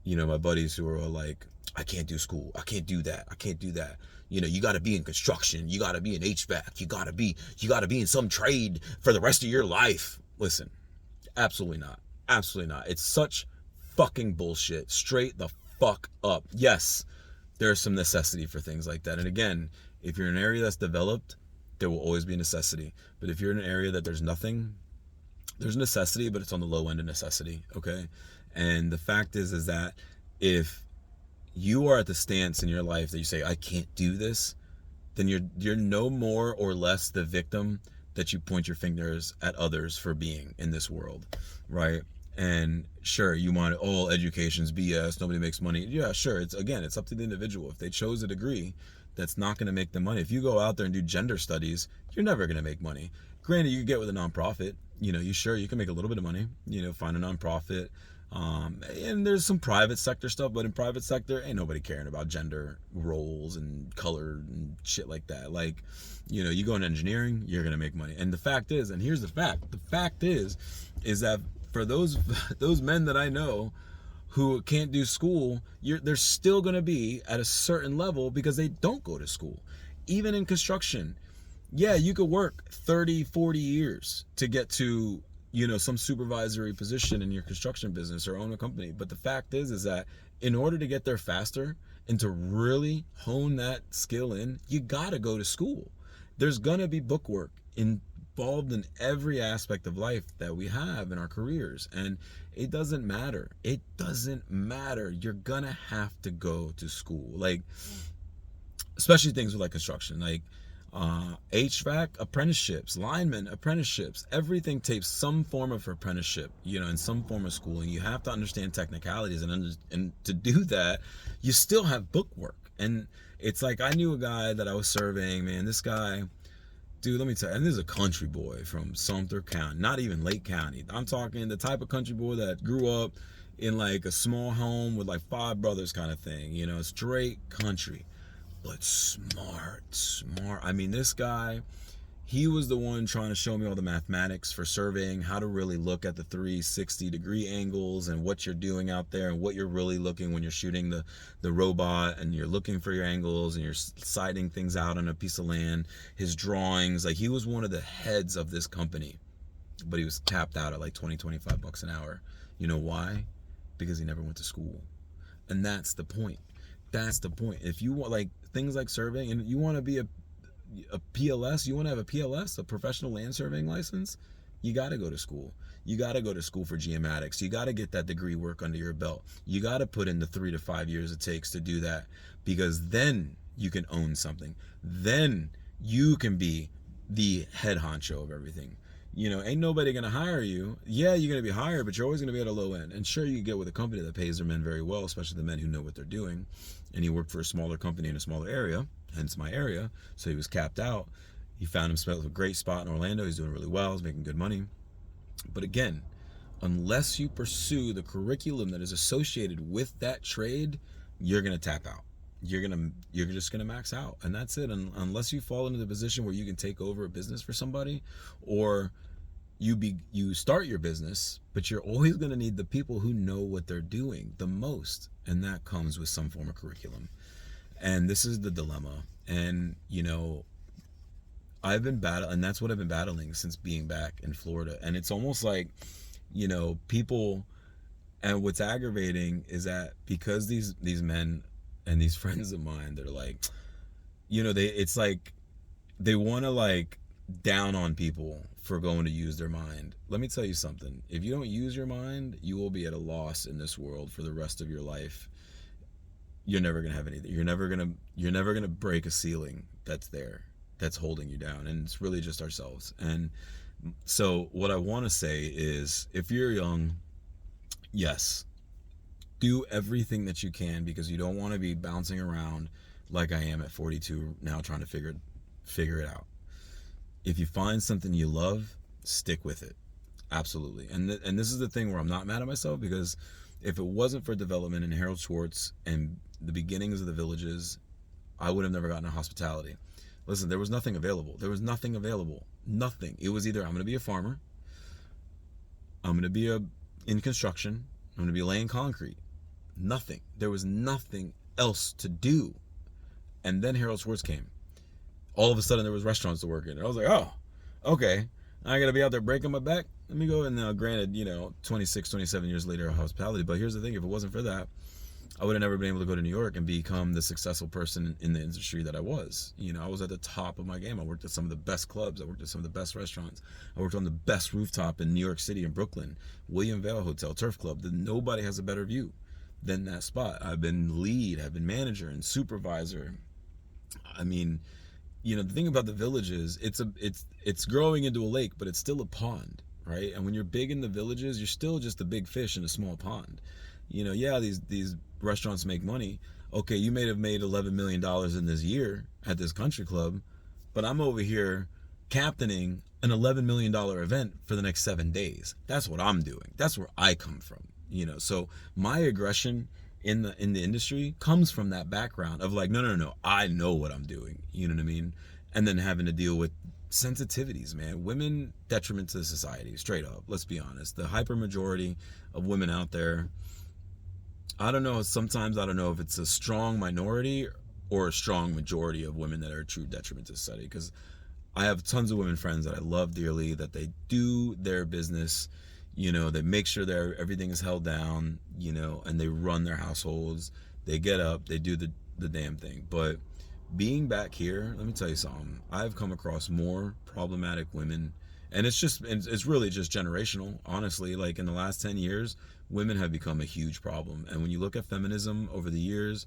S1: my buddies who are like, I can't do school, I can't do that, you got to be in construction, you got to be in HVAC, you got to be in some trade for the rest of your life. Listen, absolutely not. It's such fucking bullshit. Straight the fuck up. Yes, there's some necessity for things like that, and again, if you're in an area that's developed, there will always be a necessity. But if you're in an area that there's nothing, there's necessity, but it's on the low end of necessity, okay? And the fact is that if you are at the stance in your life that you say, I can't do this, then you're no more or less the victim that you point your fingers at others for being in this world, right? And sure, you want all education's BS, nobody makes money. Yeah, sure, it's up to the individual. If they chose a degree that's not going to make them money. If you go out there and do gender studies, you're never going to make money. Granted, you can get with a nonprofit, you can make a little bit of money, find a nonprofit. And there's some private sector stuff, but in private sector, ain't nobody caring about gender roles and color and shit like that. Like, you go into engineering, you're going to make money. And the fact is, and here's the fact is that for those men that I know who can't do school, they're still going to be at a certain level because they don't go to school. Even in construction, yeah, you could work 30, 40 years to get to, some supervisory position in your construction business or own a company. But the fact is that in order to get there faster and to really hone that skill in, you got to go to school. There's going to be book work involved in every aspect of life that we have in our careers, and it doesn't matter. You're gonna have to go to school, like especially things with like construction, like HVAC apprenticeships, lineman apprenticeships, everything takes some form of apprenticeship, in some form of schooling. You have to understand technicalities, and to do that, you still have book work. And it's like, I knew a guy that I was surveying, man. This guy, dude, let me tell you, and this is a country boy from Sumter County, not even Lake County. I'm talking the type of country boy that grew up in like a small home with like 5 brothers kind of thing, straight country, but smart. I mean, this guy, he was the one trying to show me all the mathematics for surveying, how to really look at the 360-degree angles and what you're doing out there and what you're really looking when you're shooting the robot, and you're looking for your angles and you're sighting things out on a piece of land. His drawings, like, he was one of the heads of this company, but he was capped out at like $20-25 an hour. You know why? Because he never went to school. And that's the point. If you want, like, things like surveying, and you want to be a PLS, you want to have a PLS, a professional land surveying license, you got to go to school. You got to go to school for geomatics. You got to get that degree work under your belt. You got to put in the 3 to 5 years it takes to do that, because then you can own something. Then you can be the head honcho of everything. Ain't nobody going to hire you. Yeah, you're going to be hired, but you're always going to be at a low end. And sure, you get with a company that pays their men very well, especially the men who know what they're doing. And he worked for a smaller company in a smaller area, hence my area. So he was capped out. He found himself a great spot in Orlando. He's doing really well. He's making good money. But again, unless you pursue the curriculum that is associated with that trade, you're going to tap out. You're just gonna max out, and that's it. Unless you fall into the position where you can take over a business for somebody, or you start your business, but you're always gonna need the people who know what they're doing the most, and that comes with some form of curriculum. And this is the dilemma. And I've been and that's what I've been battling since being back in Florida. And it's almost like, people, and what's aggravating is that because these men and these friends of mine, they're like, it's like they want to like down on people for going to use their mind. Let me tell you something. If you don't use your mind, you will be at a loss in this world for the rest of your life. you're never gonna have anything. You're never gonna break a ceiling that's holding you down, and it's really just ourselves. And so what I want to say is, if you're young, yes, do everything that you can, because you don't want to be bouncing around like I am at 42 now, trying to figure it out. If you find something you love, stick with it. Absolutely. And this is the thing where I'm not mad at myself, because if it wasn't for development in Harold Schwartz and the beginnings of the Villages, I would have never gotten a hospitality. Listen, there was nothing available. Nothing. It was either I'm going to be a farmer, I'm going to be in construction, I'm going to be laying concrete. Nothing. There was nothing else to do. And then Harold Schwartz came. All of a sudden there was restaurants to work in. And I was like, oh, okay. I got to be out there breaking my back. Let me go. And now, granted, 26, 27 years later, hospitality. But here's the thing. If it wasn't for that, I would have never been able to go to New York and become the successful person in the industry that I was. I was at the top of my game. I worked at some of the best clubs. I worked at some of the best restaurants. I worked on the best rooftop in New York City and Brooklyn, William Vale Hotel, Turf Club. Nobody has a better view than that spot. I've been lead, I've been manager and supervisor. I mean, the thing about the Villages, it's growing into a lake, but it's still a pond, right? And when you're big in the Villages, you're still just a big fish in a small pond. These restaurants make money. Okay, you may have made $11 million in this year at this country club, but I'm over here captaining an $11 million event for the next 7 days. That's what I'm doing. That's where I come from. So my aggression in the industry comes from that background of like, no, I know what I'm doing. You know what I mean? And then having to deal with sensitivities, man. Women, detriment to society, straight up. Let's be honest. The hyper majority of women out there, sometimes I don't know if it's a strong minority or a strong majority of women that are a true detriment to society, because I have tons of women friends that I love dearly, that they do their business, they make sure everything is held down, and they run their households, they get up, they do the damn thing. But being back here, let me tell you something, I've come across more problematic women, and it's really just generational, honestly. Like in the last 10 years, women have become a huge problem. And when you look at feminism over the years,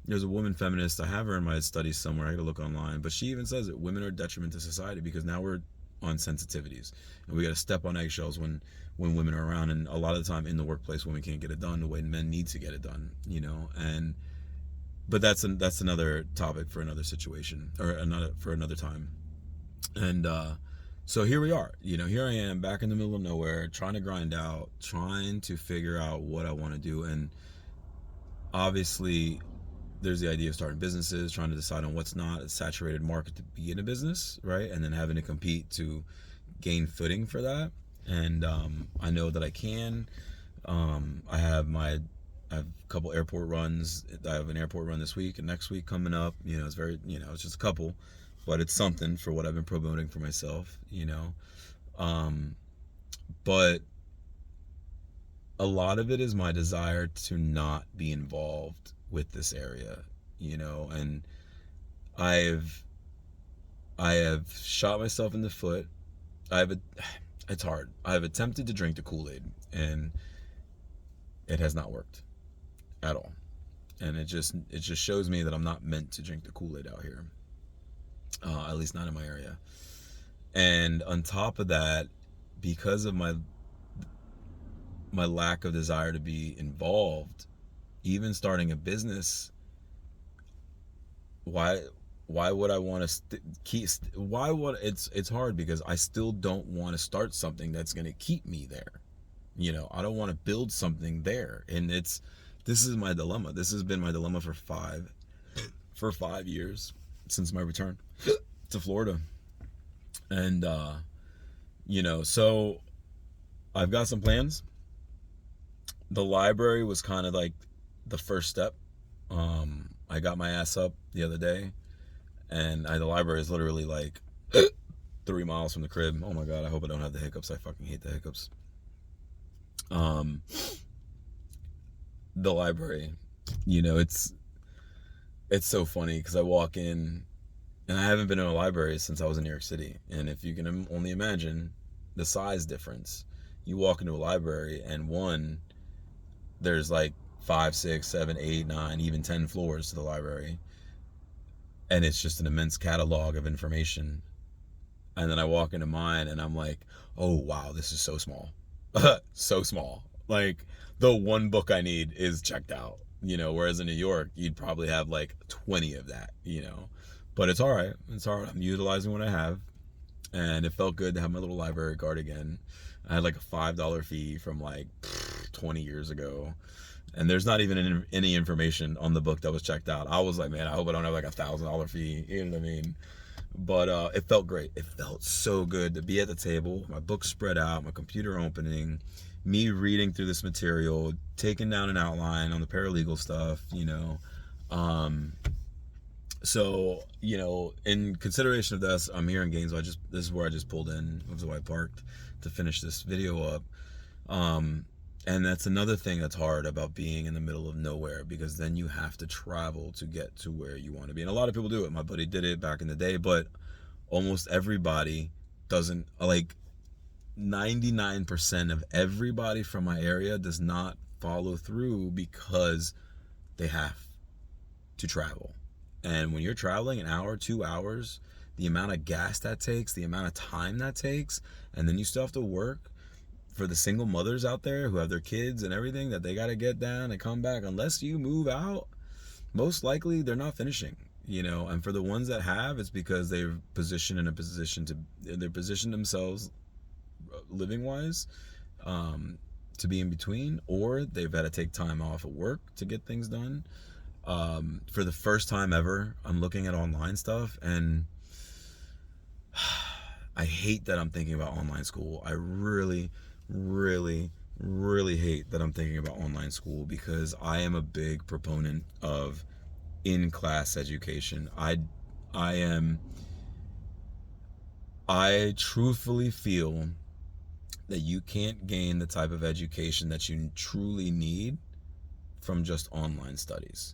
S1: there's a woman feminist, I have her in my studies somewhere, I gotta look online, but she even says that women are a detriment to society, because now we're on sensitivities, and we got to step on eggshells when women are around. And a lot of the time in the workplace, women can't get it done the way men need to get it done, but that's another topic for another situation, or for another time. And so here we are, here I am back in the middle of nowhere, trying to grind out, trying to figure out what I want to do. And obviously there's the idea of starting businesses, trying to decide on what's not a saturated market to be in a business, right? And then having to compete to gain footing for that. And I know that I can. I have a couple airport runs. I have an airport run this week and next week coming up. It's very, it's just a couple, but it's something for what I've been promoting for myself, But a lot of it is my desire to not be involved with this area, and I have shot myself in the foot. It's hard. I have attempted to drink the Kool-Aid, and it has not worked at all. And it just shows me that I'm not meant to drink the Kool-Aid out here, at least not in my area. And on top of that, because of my lack of desire to be involved, even starting a business, why would I want to it's hard, because I still don't want to start something that's going to keep me there. I don't want to build something there. And this is my dilemma. This has been my dilemma for 5 years, since my return to Florida. And so I've got some plans. The library was kind of like the first step. I got my ass up the other day, and the library is literally like 3 miles from the crib. Oh my God, I hope I don't have the hiccups. I fucking hate the hiccups. The library, it's so funny, because I walk in, and I haven't been in a library since I was in New York City. And if you can only imagine the size difference, you walk into a library, and there's like 5, 6, 7, 8, 9, even 10 floors to the library. And it's just an immense catalog of information. And then I walk into mine and I'm like, oh, wow, this is so small. So small. Like, the one book I need is checked out, whereas in New York, you'd probably have like 20 of that. But it's all right. It's all right. I'm utilizing what I have. And it felt good to have my little library card again. I had like a $5 fee from like 20 years ago. And there's not even any information on the book that was checked out. I was like, man, I hope I don't have like $1,000 fee. You know what I mean? But it felt great. It felt so good to be at the table, my book spread out, my computer opening, me reading through this material, taking down an outline on the paralegal stuff. So, in consideration of this, I'm here in Gainesville. This is where I just pulled in. This is where I parked to finish this video up. And that's another thing that's hard about being in the middle of nowhere, because then you have to travel to get to where you want to be. And a lot of people do it. My buddy did it back in the day, but almost everybody doesn't. Like 99% of everybody from my area does not follow through because they have to travel. And when you're traveling an hour, 2 hours, the amount of gas that takes, the amount of time that takes, and then you still have to work. For the single mothers out there who have their kids and everything that they got to get down and come back, unless you move out, most likely they're not finishing, and for the ones that have, it's because they're positioned themselves living wise to be in between, or they've had to take time off of work to get things done. For the first time ever, I'm looking at online stuff, and I hate that I'm thinking about online school. I really hate that I'm thinking about online school, because I am a big proponent of in-class education. I truthfully feel that you can't gain the type of education that you truly need from just online studies,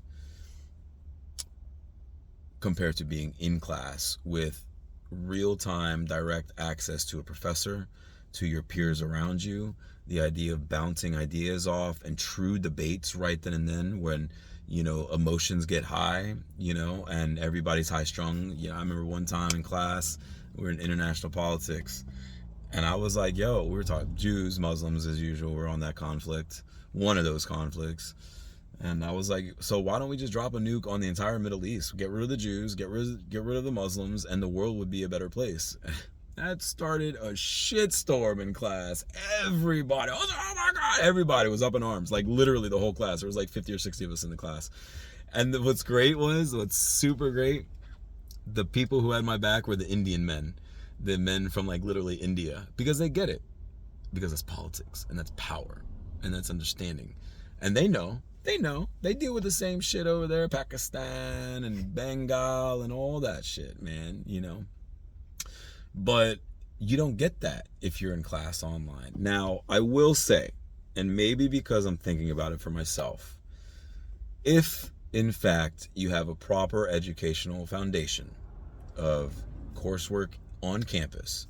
S1: compared to being in class with real-time direct access to a professor, to your peers around you, the idea of bouncing ideas off and true debates right then and then when, emotions get high, and everybody's high strung. I remember one time in class, we were in international politics, and I was like, we were talking Jews, Muslims, as usual. We're on that conflict, one of those conflicts. And I was like, so why don't we just drop a nuke on the entire Middle East? Get rid of the Jews, get rid of the Muslims, and the world would be a better place. That started a shitstorm in class. Everybody, oh my God, everybody was up in arms. Like literally the whole class. There was like 50 or 60 of us in the class. And what's super great, the people who had my back were the Indian men. The men from like literally India. Because they get it. Because it's politics, and that's power, and that's understanding. And they know. They deal with the same shit over there, Pakistan and Bengal and all that shit, man, But you don't get that if you're in class online. Now, I will say, and maybe because I'm thinking about it for myself, if in fact you have a proper educational foundation of coursework on campus,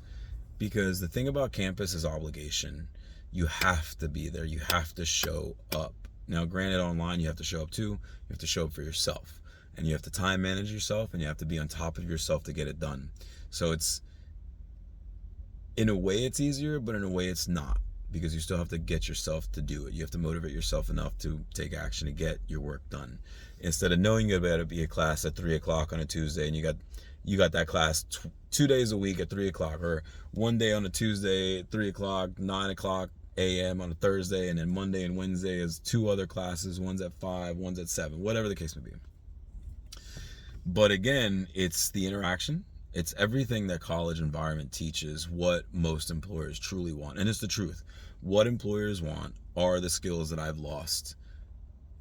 S1: because the thing about campus is obligation. You have to be there. You have to show up. Now, granted, online you have to show up too. You have to show up for yourself, and you have to time manage yourself, and you have to be on top of yourself to get it done. So it's, in a way it's easier, but in a way it's not, because you still have to get yourself to do it. You have to motivate yourself enough to take action to get your work done. Instead of knowing you better be a class at 3:00 on a Tuesday, and you got that class 2 days a week at 3:00, or one day on a Tuesday at 3:00, 9:00 a.m. on a Thursday, and then Monday and Wednesday is 2 other classes, one's at 5, one's at 7, whatever the case may be. But again, it's the interaction. It's everything that college environment teaches what most employers truly want. And it's the truth. What employers want are the skills that I've lost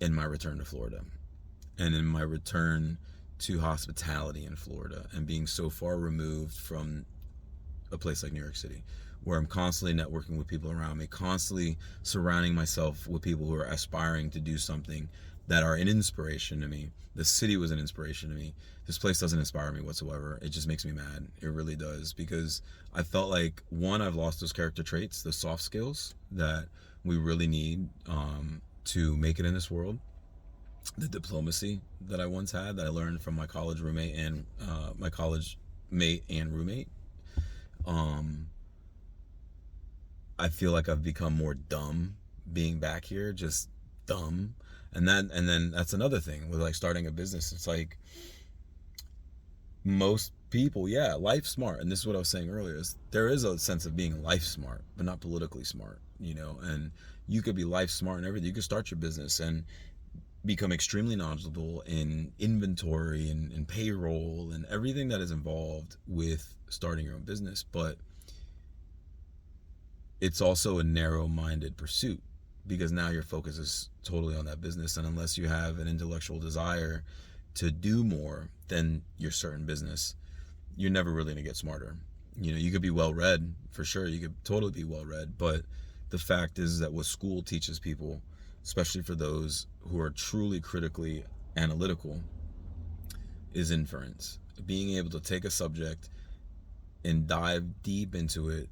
S1: in my return to Florida, and in my return to hospitality in Florida, and being so far removed from a place like New York City, where I'm constantly networking with people around me, constantly surrounding myself with people who are aspiring to do something, that are an inspiration to me. The city was an inspiration to me. This place doesn't inspire me whatsoever. It just makes me mad. It really does, because I felt like, one, I've lost those character traits, the soft skills that we really need to make it in this world. The diplomacy that I once had, that I learned from my college roommate and my college mate and roommate. I feel like I've become more dumb being back here, just dumb. And then that's another thing with like starting a business. It's like most people, yeah, life smart. And this is what I was saying earlier, is there is a sense of being life smart, but not politically smart, you know. And you could be life smart and everything. You could start your business and become extremely knowledgeable in inventory and payroll and everything that is involved with starting your own business. But it's also a narrow-minded pursuit, because now your focus is totally on that business. And unless you have an intellectual desire to do more than your certain business, you're never really going to get smarter. You know, you could be well read, for sure. You could totally be well read. But the fact is that what school teaches people, especially for those who are truly critically analytical, is inference. Being able to take a subject and dive deep into it,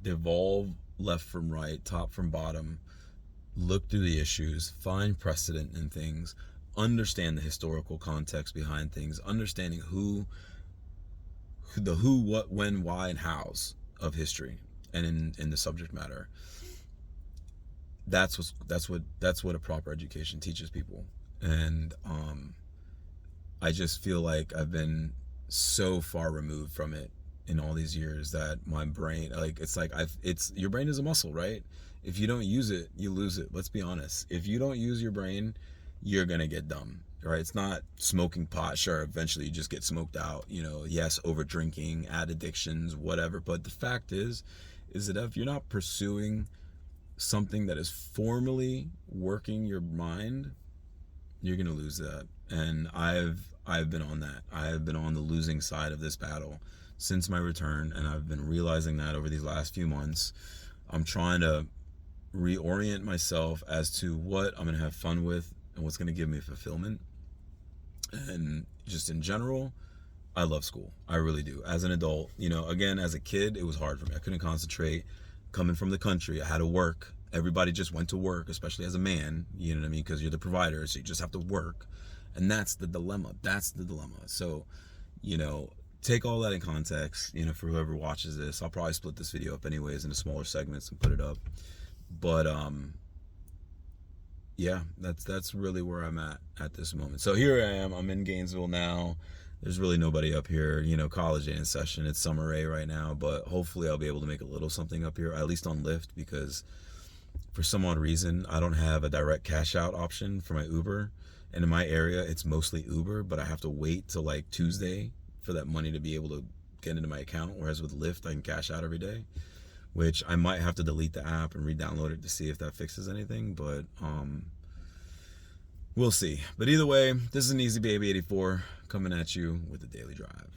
S1: devolve left from right, top from bottom, look through the issues, find precedent in things, understand the historical context behind things, understanding the who, what, when, why, and hows of history and in the subject matter. That's what a proper education teaches people. And I just feel like I've been so far removed from it in all these years that my brain, like, it's your brain is a muscle, right? If you don't use it, you lose it. Let's be honest. If you don't use your brain, you're gonna get dumb, right? It's not smoking pot. Sure, eventually you just get smoked out, you know. Yes, over drinking, ad addictions, whatever. But the fact is that if you're not pursuing something that is formally working your mind, you're gonna lose that. And I've been on that. I've been on the losing side of this battle since my return, and I've been realizing that over these last few months. I'm trying to reorient myself as to what I'm gonna have fun with and what's gonna give me fulfillment. And just in general, I love school. I really do. As an adult, you know, again, as a kid, it was hard for me. I couldn't concentrate. Coming from the country, I had to work. Everybody just went to work, especially as a man, you know what I mean? Because you're the provider, so you just have to work. And that's the dilemma. So, you know, take all that in context, you know, for whoever watches this. I'll probably split this video up anyways into smaller segments and put it up. But yeah, that's really where I'm at this moment. So here I am. I'm in Gainesville now. There's really nobody up here. You know, college ain't in session. It's summer A right now, but hopefully I'll be able to make a little something up here, at least on Lyft, because for some odd reason I don't have a direct cash out option for my Uber. And in my area, it's mostly Uber, but I have to wait till like Tuesday for that money to be able to get into my account. Whereas with Lyft, I can cash out every day, which I might have to delete the app and re-download it to see if that fixes anything. But we'll see. But either way, this is an Easy Baby 84 coming at you with the Daily Drive.